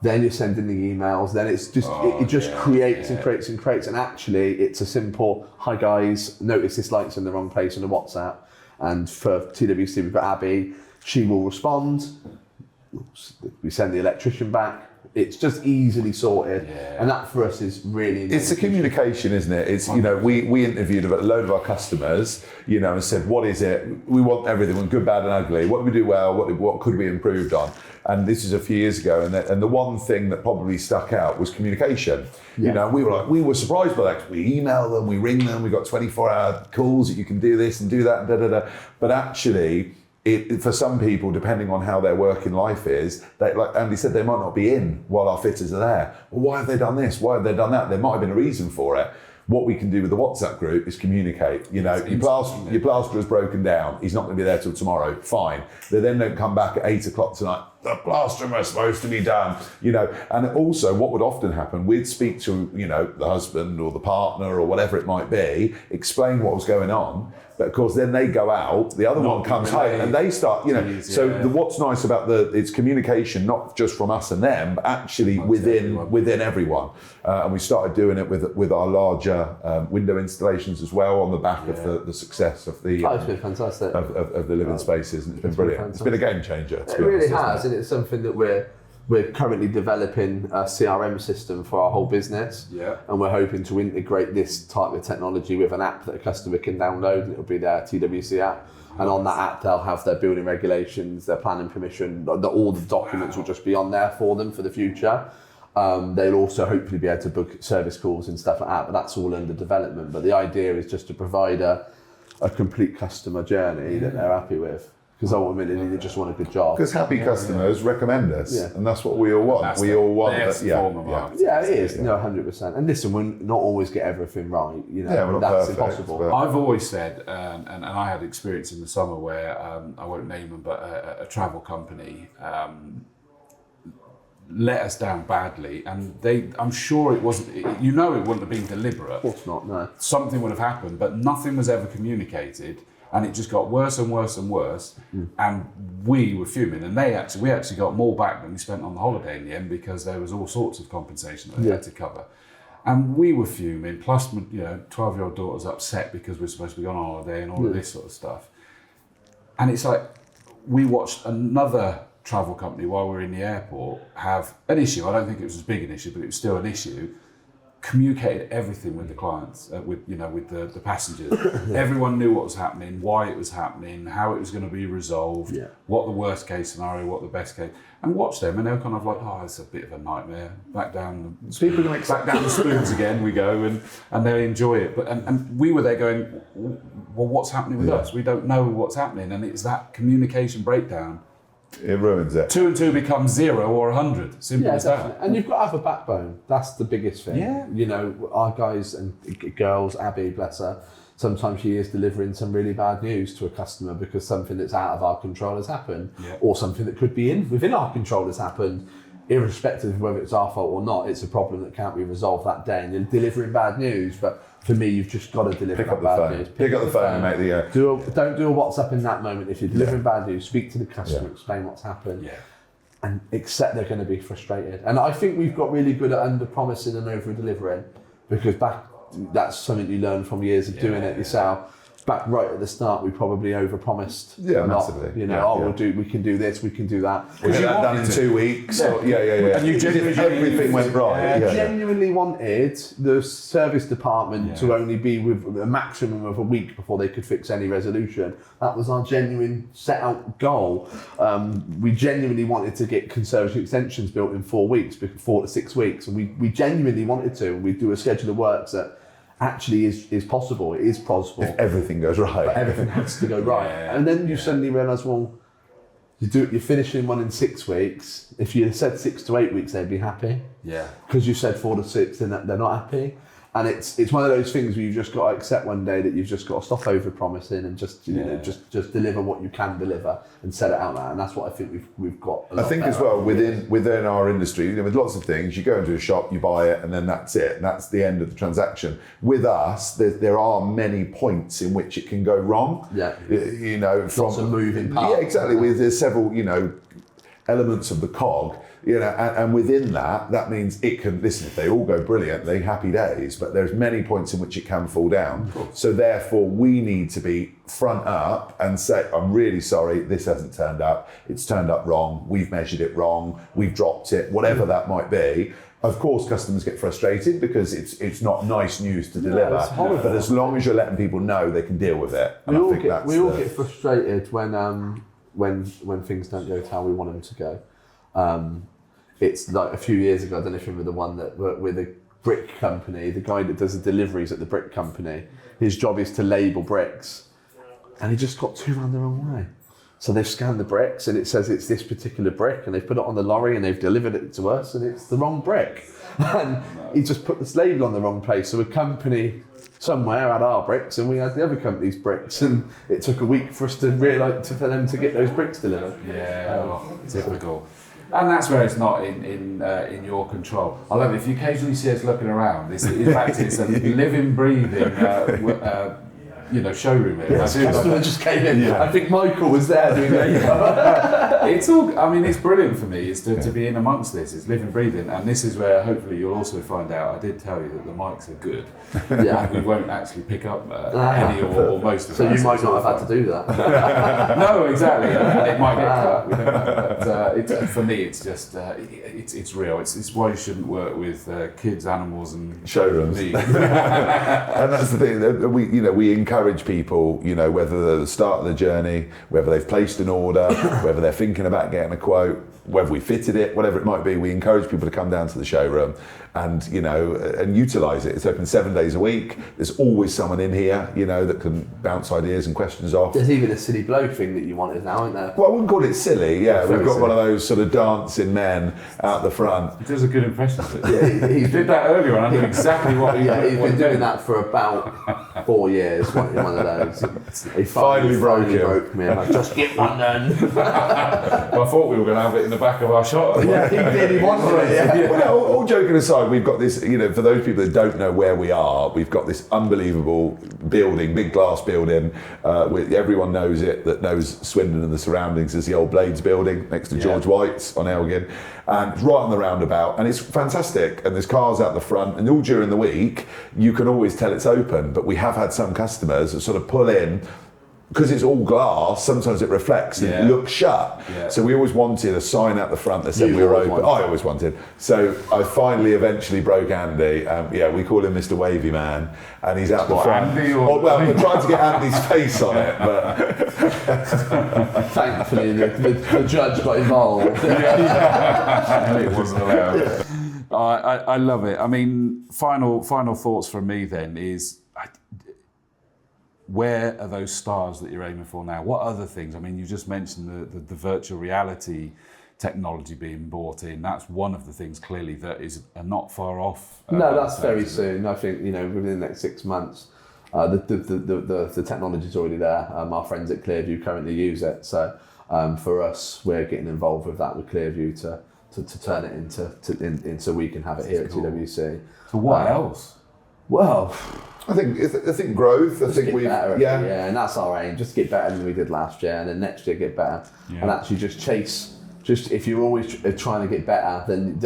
Then you're sending the emails. Then it's just creates and creates. And actually, it's a simple, hi guys, notice this light's in the wrong place on the WhatsApp. And for TWC, we've got Abby. She will respond. We send the electrician back. It's just easily sorted. Yeah. And that for us is really It's the communication, isn't it? It's, you know, we interviewed a load of our customers, you know, and said, what is it? We want everything, good, bad and ugly. What do we do well? What could we improve on? And this is a few years ago, and the one thing that probably stuck out was communication. Yeah. You know, we were surprised by that. We email them, we ring them, we got 24-hour calls that you can do this and do that, But actually, for some people, depending on how their working life is, like Andy said, they might not be in while our fitters are there. Well, why have they done this? Why have they done that? There might have been a reason for it. What we can do with the WhatsApp group is communicate. You know, your plasterer's broken down. He's not going to be there till tomorrow. Fine. They then don't come back at 8 o'clock tonight. The plaster was supposed to be done. You know, and also what would often happen, we'd speak to, you know, the husband or the partner or whatever it might be, explain what was going on. But of course, then they go out, the other one comes home and they start, you know. What's nice about it's communication, not just from us and them, but actually within everyone. And we started doing it with our larger window installations as well on the back of the success of the it's been fantastic. of the living spaces, and it's been brilliant. It's been a game changer. It really has, and it's something that we're currently developing a CRM system for our whole business. Yeah. And we're hoping to integrate this type of technology with an app that a customer can download, and it'll be their TWC app. And on that app, they'll have their building regulations, their planning permission, all the documents will just be on there for them for the future. They'll also hopefully be able to book service calls and stuff like that, but that's all under development. But the idea is just to provide a complete customer journey that they're happy with. Because ultimately they just want a good job. Because happy customers recommend us, and that's what we all want. We all want that. Yeah, it is. No, 100%. And listen, we'll not always get everything right. You know, that's perfect, impossible. But I've always said, and I had experience in the summer where I won't name them, but a travel company let us down badly, and I'm sure it wasn't. You know, it wouldn't have been deliberate. Of course not. No. Something would have happened, but nothing was ever communicated. And it just got worse and worse and worse, and we were fuming. And we actually got more back than we spent on the holiday in the end, because there was all sorts of compensation that they had to cover. And we were fuming. Plus, 12-year-old daughter's upset because we're supposed to be on holiday and all of this sort of stuff. And it's like we watched another travel company while we were in the airport have an issue. I don't think it was as big an issue, but it was still an issue. Communicated everything with the clients, with the passengers. Everyone knew what was happening, why it was happening, how it was going to be resolved, what the worst case scenario, what the best case, and watch them, and they were kind of like, oh, it's a bit of a nightmare. Back down the spoons again we go, and they enjoy it. But and we were there going, well, what's happening with us? We don't know what's happening, and it's that communication breakdown It ruins it. 2 and 2 becomes 0 or 100. Simple as definitely. that. And you've got to have a backbone. That's the biggest thing. Yeah. You know, our guys and girls, Abby, bless her, sometimes she is delivering some really bad news to a customer because something that's out of our control has happened, or something that could be within our control has happened. Irrespective of whether it's our fault or not, it's a problem that can't be resolved that day. And you're delivering bad news, but for me, you've just got to deliver bad news. Pick up the phone and make the... Don't do a WhatsApp in that moment. If you're delivering bad news, speak to the customer, explain what's happened, and accept they're going to be frustrated. And I think we've got really good at under-promising and over-delivering, because that's something you learn from years of doing it yourself. Back right at the start, we probably over-promised. Massively. You know, we can do this, we can do that. We'll get that done in 2 weeks. And you genuinely... Everything went right. Genuinely wanted the service department to only be with a maximum of a week before they could fix any resolution. That was our genuine set-out goal. We genuinely wanted to get conservatory extensions built in 4 weeks, 4 to 6 weeks, and we genuinely wanted to. We do a schedule of works that actually is possible. It is possible. If everything goes right. But everything has to go right. And then you suddenly realise, well, you're finishing one in 6 weeks. If you said 6 to 8 weeks, they'd be happy. Yeah. Because you said 4 to 6, then they're not happy. And it's one of those things where you've just got to accept one day that you've just got to stop over promising and just just deliver what you can deliver and set it out there. And that's what I think we've got. I think as well within our industry, you know, with lots of things, you go into a shop, you buy it, and then that's it. And that's the end of the transaction. With us, there are many points in which it can go wrong. Yeah. You know, lots of moving parts. Yeah, exactly. There's several, you know, elements of the cog. You know, and within that means it can, listen, if they all go brilliantly, happy days, but there's many points in which it can fall down. So therefore we need to be front up and say, I'm really sorry, this hasn't turned up, it's turned up wrong, we've measured it wrong, we've dropped it, whatever that might be. Of course, customers get frustrated because it's not nice news to deliver, but as long as you're letting people know, they can deal with it. And we all get frustrated when things don't go to how we want them to go. It's like a few years ago, I don't know if you remember the one that worked with a brick company, the guy that does the deliveries at the brick company, his job is to label bricks, and he just got 2 round the wrong way. So they've scanned the bricks and it says it's this particular brick, and they've put it on the lorry and they've delivered it to us and it's the wrong brick. And he just put this label on the wrong place. So a company somewhere had our bricks and we had the other company's bricks, and it took a week for us to realise for them to get those bricks delivered. Typical. And that's where it's not in your control. I love it. If you occasionally see us looking around, in fact, it's a living, breathing, showroom. Yes, customer just came in. Yeah. I think Michael was there doing that. It's all. I mean, it's brilliant for me. Is to be in amongst this. It's living, breathing, and this is where hopefully you'll also find out. I did tell you that the mics are good. Yeah. And we won't actually pick up any or most of. So you might not have had to do that. No, exactly. And it might get cut. We don't know. But for me, it's just it's real. It's why you shouldn't work with kids, animals, and showrooms. And that's the thing that we encourage people, whether they're at the start of the journey, whether they've placed an order, whether they're thinking about getting a quote, whether we fitted it, whatever it might be, we encourage people to come down to the showroom and utilise it. It's open 7 days a week. There's always someone in here, that can bounce ideas and questions off. There's even a silly bloke thing that you wanted now, isn't there? Well, I wouldn't call it silly, yeah. We've got one of those sort of dancing men out the front. He does a good impression of it. Yeah, he did that earlier and I knew exactly what he he's been doing that for about 4 years, one of those. He finally broke me. I'm like, just get one then. Well, I thought we were going to have it in the back of our shop. Yeah, he did. He wanted it. Yeah. Well, all joking aside, we've got this, for those people that don't know where we are, we've got this unbelievable building, big glass building. Everyone knows it, that knows Swindon and the surroundings, is the old Blades building next to George White's on Elgin. And it's right on the roundabout, and it's fantastic. And there's cars out the front, and all during the week, you can always tell it's open. But we have had some customers that sort of pull in, because it's all glass, sometimes it reflects and it looks shut. Yeah. So we always wanted a sign out the front that said we were open. I always wanted. So I finally eventually broke Andy. We call him Mr. Wavy Man, and he's out the front. Andy we're trying to get Andy's face on it, but thankfully the judge got involved. It wasn't allowed. I love it. I mean, final thoughts from me then is, where are those stars that you're aiming for now? What other things? I mean, you just mentioned the virtual reality technology being brought in. That's one of the things clearly that is not far off. No, that's very soon. I think, within the next 6 months, the technology's already there. Our friends at Clearview currently use it. So for us, we're getting involved with that with Clearview to turn it into so we can have it here at TWC. So what else? Well, I think growth. I think we and that's our aim. Just get better than we did last year, and then next year get better, and actually just chase. Just if you're always trying to get better, then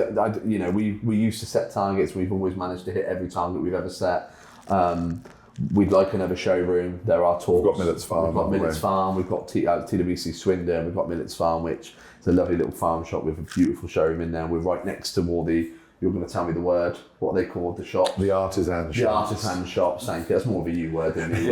we used to set targets. We've always managed to hit every target we've ever set. We'd like another showroom. There are talks. We've got Millet's Farm. We've got TWC Swindon. We've got Millet's Farm, which is a lovely little farm shop with a beautiful showroom in there. We're right next to all the. You're going to tell me the word. What are they called? The shop. The artisan shops. The artisan shops. Thank you. That's more of a you word than me.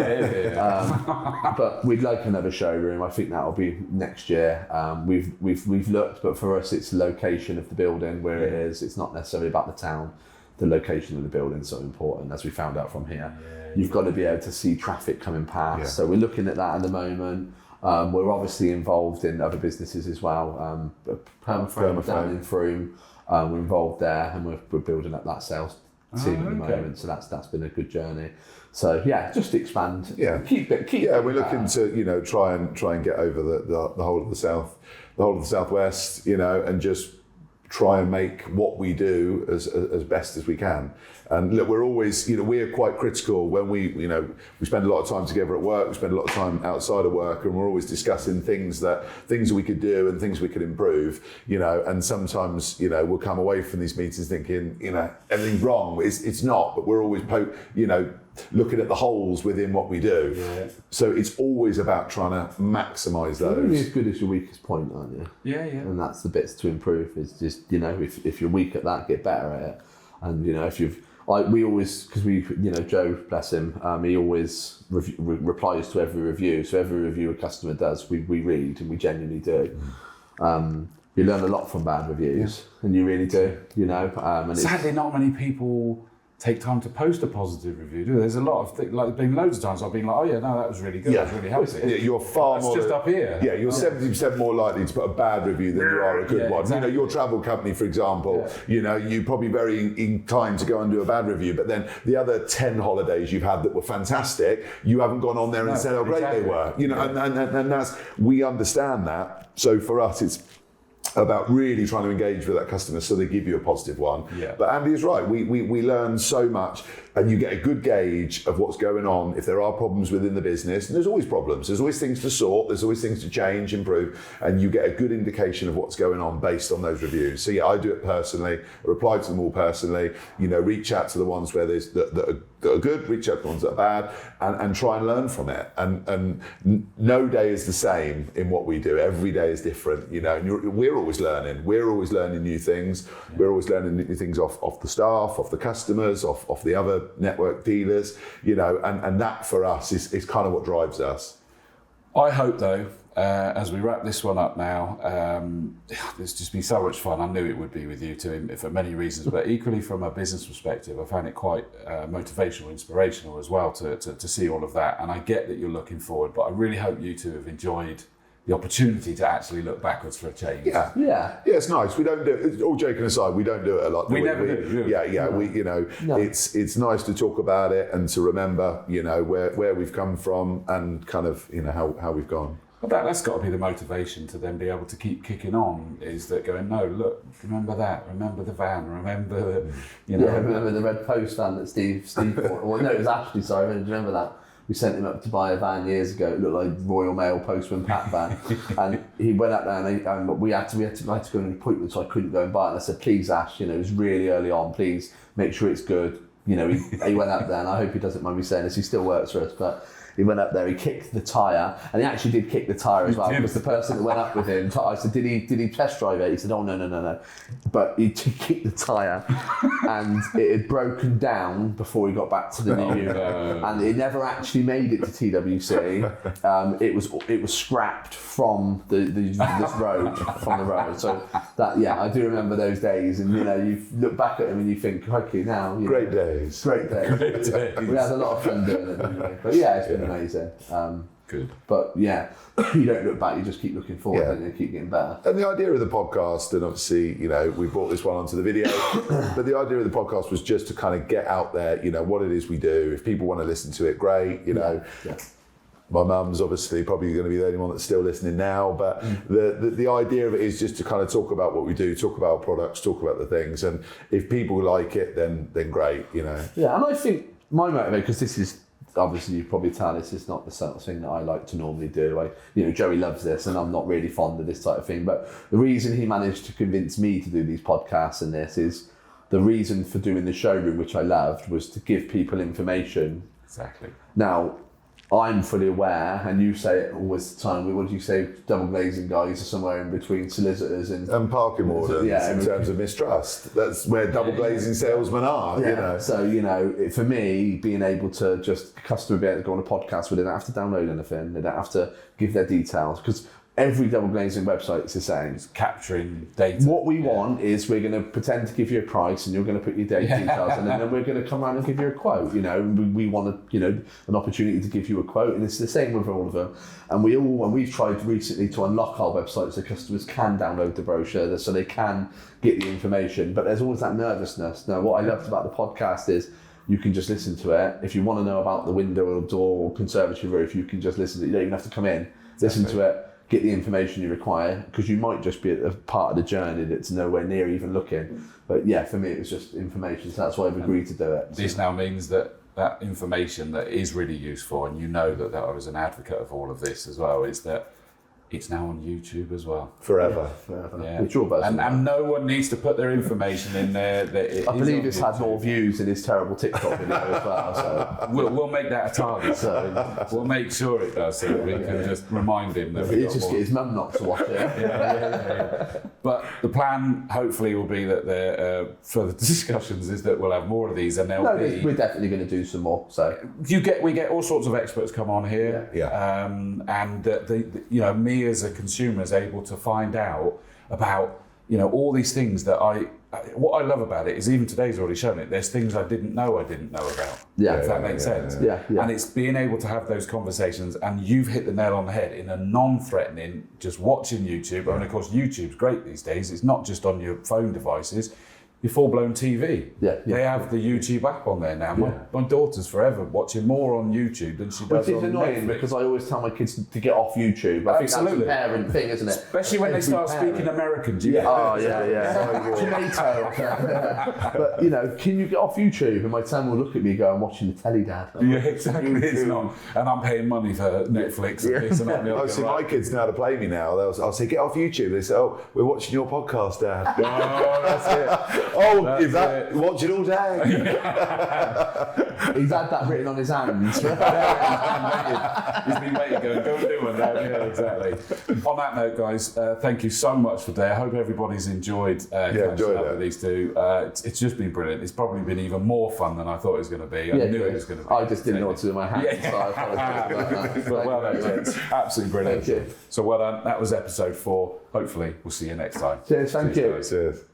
But we'd like another showroom. I think that'll be next year. We've looked, but for us, it's the location of the building where it is. It's not necessarily about the town. The location of the building is so important, as we found out from here. You've got to be able to see traffic coming past. Yeah. So we're looking at that at the moment. We're obviously involved in other businesses as well. Permaframe down in Frome. We're involved there, and we're building up that sales team at the moment. So that's been a good journey. So just expand. Yeah, keep. Yeah, we're looking to try and get over the whole of the south, the whole of the southwest. And just try and make what we do as best as we can. And look, we're always, we're quite critical when we spend a lot of time together at work, we spend a lot of time outside of work, and we're always discussing things that we could do and things we could improve, and sometimes, we'll come away from these meetings thinking, everything's wrong. It's not, but we're always, looking at the holes within what we do. Yeah. So it's always about trying to maximise those. You're only as good as your weakest point, aren't you? Yeah. And that's the bits to improve. Is just if you're weak at that, get better at it. And if you've we always, because Joe, bless him, he always replies to every review. So every review a customer does, we read, and we genuinely do. You learn a lot from bad reviews, and you really do. And sadly, not many people take time to post a positive review, do they? There's a lot of there's been loads of times I've been like, oh yeah, no, that was really good, that was really helpful. Yeah, you're far more just up here. Yeah, you're 70% more likely to put a bad review than you are a good one. Exactly. Your travel company, for example, you're probably very inclined to go and do a bad review, but then the other 10 holidays you've had that were fantastic, you haven't gone on there and said how great they were. And that's, we understand that. So for us, it's about really trying to engage with that customer so they give you a positive one. Yeah. But Andy is right, we learn so much, and you get a good gauge of what's going on if there are problems within the business. And there's always problems, there's always things to sort, there's always things to change, improve, and you get a good indication of what's going on based on those reviews. So I do it personally, I reply to them all personally, reach out to the ones where there's that are good, reach out to the ones that are bad, and try and learn from it. And no day is the same in what we do. Every day is different, and we're always learning. We're always learning new things. Yeah. We're always learning new things off the staff, off the customers, off the other network dealers, and that for us is kind of what drives us. I hope though, as we wrap this one up now, it's just been so much fun. I knew it would be with you too, for many reasons, but equally from a business perspective, I found it quite motivational, inspirational as well to see all of that. And I get that you're looking forward, but I really hope you two have enjoyed the opportunity to actually look backwards for a change. Yeah, it's nice. We don't do it, all joking aside, we don't do it a lot. We never do. No. It's nice to talk about it and to remember, where we've come from and kind of, how we've gone. But that's got to be the motivation to then be able to keep kicking on, is that going, no, look, remember that, remember the van, remember remember the red post van that Steve well, no, it was Ashley, sorry, do you remember that? We sent him up to buy a van years ago. It looked like Royal Mail Postman Pat van, and he went up there and I had to go to an appointment, so I couldn't go and buy it. And I said, "Please, Ash, it was really early on. Please make sure it's good." He went up there, and I hope he doesn't mind me saying this. He still works for us, but he went up there. He kicked the tyre, and he actually did kick the tyre as well. Because the person that went up with him, I said, "Did he test drive it?" He said, "Oh no." But he kicked the tyre, and it had broken down before he got back to the new unit, and it never actually made it to TWC. It was scrapped from the road. So that I do remember those days, and you look back at him and you think, okay, now great days. We had a lot of fun doing it, didn't we? But it's been amazing. Good. But yeah, you don't look back, you just keep looking forward and you keep getting better. And the idea of the podcast, and obviously, we brought this one onto the video, but the idea of the podcast was just to kind of get out there, what it is we do. If people want to listen to it, great, My mum's obviously probably going to be the only one that's still listening now, but the idea of it is just to kind of talk about what we do, talk about products, talk about the things, and if people like it, then great, Yeah, and I think my motivation, because this is, obviously you probably tell this is not the sort of thing that I like to normally do. Joey loves this and I'm not really fond of this type of thing, but the reason he managed to convince me to do these podcasts and this is the reason for doing the showroom, which I loved, was to give people information. Exactly. Now, I'm fully aware, and you say it all the time, what do you say, double glazing guys are somewhere in between solicitors and parking wardens in terms of mistrust. That's where double glazing salesmen are, So, for me, being able to just, customer be able to go on a podcast where they don't have to download anything, they don't have to give their details, because every double glazing website is the same. It's capturing data. What we want is we're going to pretend to give you a price and you're going to put your data details and then we're going to come around and give you a quote. We want an opportunity to give you a quote, and it's the same with all of them. And we've tried recently to unlock our website so customers can download the brochure so they can get the information. But there's always that nervousness. Now, what I loved about the podcast is you can just listen to it. If you want to know about the window or door or conservatory roof, you can just listen to it. You don't even have to come in, listen to it, get the information you require, because you might just be at a part of the journey that's nowhere near even looking. But yeah, for me it was just information, so that's why I've agreed to do it. This now means that information that is really useful, and that I was an advocate of all of this as well, is that it's now on YouTube as well. Forever. Yeah. Which all and no one needs to put their information in there. I believe it's had more views than his terrible TikTok video as well. So we'll make that a target. So we'll make sure it does, so that we can just remind him that we just get his mum not to watch it. Yeah. But the plan, hopefully, will be that the further discussions is that we'll have more of these, and we're definitely going to do some more. So we get all sorts of experts come on here, and me as a consumer is able to find out about all these things that what I love about it is, even today's already shown it, there's things I didn't know about, if that makes sense. Yeah. And it's being able to have those conversations, and you've hit the nail on the head in a non-threatening, just watching YouTube. And of course YouTube's great these days, it's not just on your phone devices, your full-blown TV. They have the YouTube app on there now. My daughter's forever watching more on YouTube than she does on Netflix. Which is annoying, because I always tell my kids to get off YouTube. I think that's a parent thing, isn't it? Especially when they start speaking American. But, can you get off YouTube? And my son will look at me and go, I'm watching the telly, Dad. Exactly. It's not. And I'm paying money for Netflix and this and that. See, my kids know how to play me now. I'll say, get off YouTube. They say, we're watching your podcast, Dad. Oh, that's it. Is that watching all day? He's had that written on his hands. He's been waiting, going, go and do one. Yeah, exactly. On that note, guys, thank you so much for today. I hope everybody's enjoyed catching up with these two. It's just been brilliant. It's probably been even more fun than I thought it was going to be. I knew it was going to be. I just didn't know what to do with my hands. So I apologize. But well done, absolutely brilliant. Thank you. So well done. That was episode 4. Hopefully, we'll see you next time. Cheers. Thank you. Cheers.